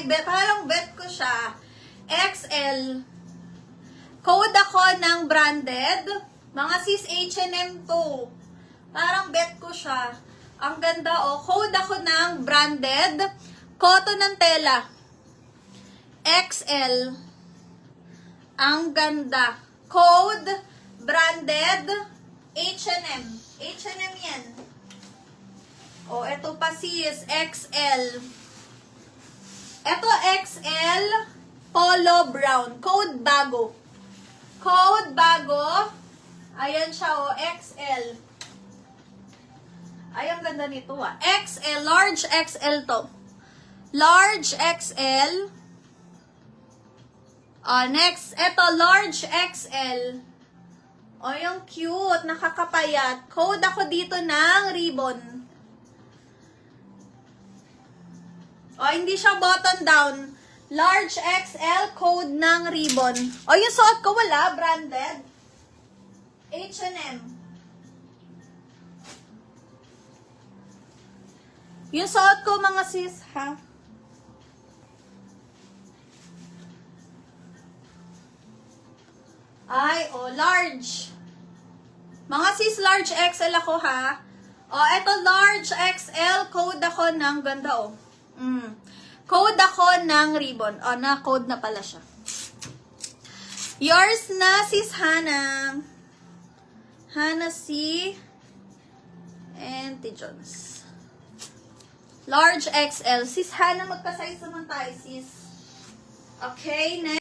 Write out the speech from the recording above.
parang bet ko siya. XL. Code ako ng branded. Mga sis H&M to. Parang bet ko siya. Ang ganda oh. Code ako ng branded. Cotton ng tela. XL. Ang ganda. Code, branded, H&M. H&M yan. O, eto pa sis, XL. Eto XL, polo brown. Code bago. Code bago. Ayan siya o, XL. Ay, ang ganda nito ah. XL, large XL to. Large XL. Next, eto, large XL. O, yung cute, nakakapayat. Code ako dito ng ribbon. O, hindi siya button down. Large XL, code ng ribbon. O, yung suot ko wala, branded. H&M. Yung suot ko, mga sis, ha? Ay, large. Mga sis, large XL ako, ha? O, eto, large XL, code ako ng ganda, oh. Code ako ng ribbon. O, na-code na pala siya. Yours na, sis Hannah. Hannah C. And T. Jones. Large XL. Sis Hannah, magpa-size naman tayo, sis. Okay, next.